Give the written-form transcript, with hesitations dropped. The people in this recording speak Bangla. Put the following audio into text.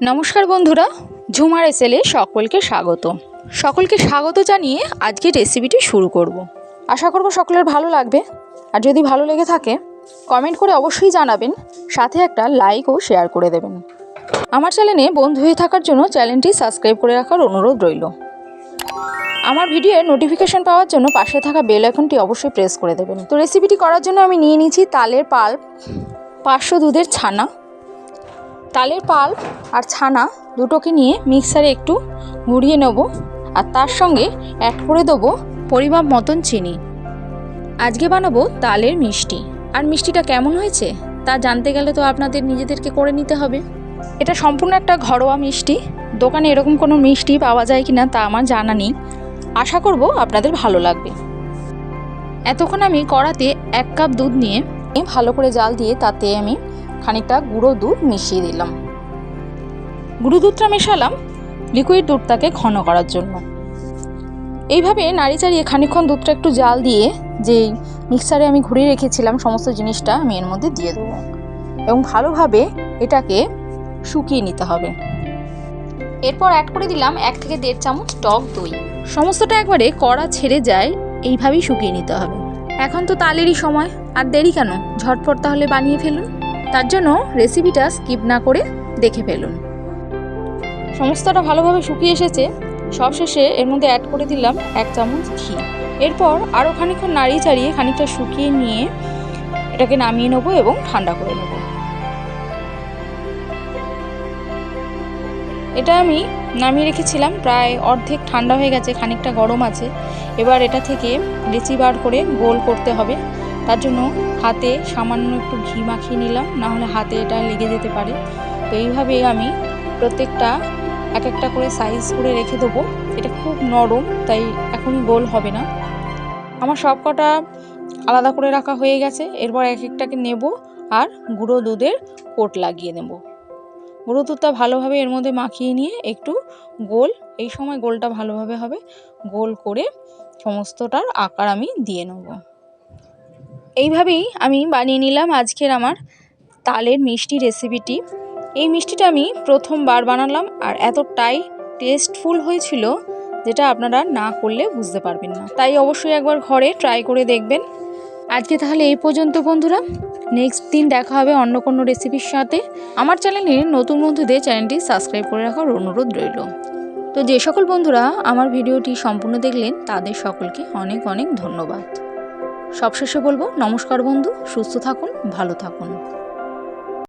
নমস্কার বন্ধুরা, ঝুমার এসেলে সকলকে স্বাগত জানিয়ে আজকে রেসিপিটি শুরু করব। আশা করব সকলের ভালো লাগবে। আর যদি ভালো লেগে থাকে কমেন্ট করে অবশ্যই জানাবেন, সাথে একটা লাইক ও শেয়ার করে দেবেন। আমার চ্যানেলে বন্ধু হয়ে থাকার জন্য চ্যানেলটি সাবস্ক্রাইব করে রাখার অনুরোধ রইল। আমার ভিডিওর নোটিফিকেশন পাওয়ার জন্য পাশে থাকা বেল আইকনটি অবশ্যই প্রেস করে দেবেন। তো রেসিপিটি করার জন্য আমি নিয়ে নিয়েছি তালের পাল্প, 500 দুধের ছানা। তালের পাল্প আর ছানা দুটোকে নিয়ে মিক্সারে একটু ঘুরিয়ে নেব, আর তার সঙ্গে অ্যাড করে দেবো পরিমাপ মতন চিনি। আজকে বানাবো তালের মিষ্টি। আর মিষ্টিটা কেমন হয়েছে তা জানতে গেলে তো আপনাদের নিজেদেরকে করে নিতে হবে। এটা সম্পূর্ণ একটা ঘরোয়া মিষ্টি। দোকানে এরকম কোনো মিষ্টি পাওয়া যায় কিনা তা আমার জানা নেই। আশা করব আপনাদের ভালো লাগবে। এতক্ষণ আমি কড়াতে 1 কাপ দুধ নিয়ে ভালো করে জাল দিয়ে তাতে আমি খানিকটা গুঁড়ো দুধ মিশিয়ে দিলাম। গুঁড়ো দুধটা মেশালাম লিকুইড দুধটাকে ঘন করার জন্য। এইভাবে নাড়ি চাড়িয়ে খানিকক্ষণ দুধটা একটু জাল দিয়ে যেই মিক্সারে আমি ঘুরিয়ে রেখেছিলাম সমস্ত জিনিসটা আমি এর মধ্যে দিয়ে দেবো এবং ভালোভাবে এটাকে শুকিয়ে নিতে হবে। এরপর অ্যাড করে দিলাম 1 থেকে 1.5 চামচ টক দই। সমস্তটা একবারে কড়া ছেড়ে যায় এইভাবেই শুকিয়ে নিতে হবে। এখন তো তালেরই সময়, আর দেরি কেন, ঝটপট তাহলে বানিয়ে ফেলুন। তার জন্য রেসিপিটা স্কিপ না করে দেখে ফেলুন। সমস্তটা ভালোভাবে শুকিয়ে এসেছে। সবশেষে এর মধ্যে অ্যাড করে দিলাম 1 চামচ ঘি। এরপর আরও খানিকক্ষণ নাড়িয়ে চাড়িয়ে খানিকটা শুকিয়ে নিয়ে এটাকে নামিয়ে নেবো এবং ঠান্ডা করে নেব। এটা আমি নামিয়ে রেখেছিলাম, প্রায় অর্ধেক ঠান্ডা হয়ে গেছে, খানিকটা গরম আছে। এবার এটা থেকে লেচি বার করে গোল করতে হবে। তার জন্য হাতে সামান্য একটু ঘি মাখিয়ে নিলাম, না হলে হাতে এটা লেগে যেতে পারে। তো এইভাবে আমি প্রত্যেকটা এক একটা করে সাইজ করে রেখে দেবো। এটা খুব নরম, তাই এখনই গোল হবে না। আমার সব কটা আলাদা করে রাখা হয়ে গেছে। এরপর এক একটাকে নেব আর গুঁড়ো দুধের কোট লাগিয়ে নেব। গুঁড়ো দুধটা ভালোভাবে এর মধ্যে মাখিয়ে নিয়ে একটু গোল, এই সময় গোলটা ভালোভাবে হবে, গোল করে সমস্তটার আকার আমি দিয়ে নেব। এইভাবেই আমি বানিয়ে নিলাম আজকের আমার তালের মিষ্টি রেসিপিটি। এই মিষ্টিটা আমি প্রথমবার বানালাম আর এতটাই টেস্টফুল হয়েছিল যেটা আপনারা না করলে বুঝতে পারবেন না। তাই অবশ্যই একবার ঘরে ট্রাই করে দেখবেন। আজকে তাহলে এই পর্যন্ত বন্ধুরা, নেক্সট দিন দেখা হবে অন্য কোনো রেসিপির সাথে। আমার চ্যানেলে নতুন বন্ধুদের চ্যানেলটি সাবস্ক্রাইব করে রাখার অনুরোধ রইল। তো যে সকল বন্ধুরা আমার ভিডিওটি সম্পূর্ণ দেখলেন তাদের সকলকে অনেক অনেক ধন্যবাদ। সবশেষে বলবো নমস্কার বন্ধু, সুস্থ থাকুন, ভালো থাকুন।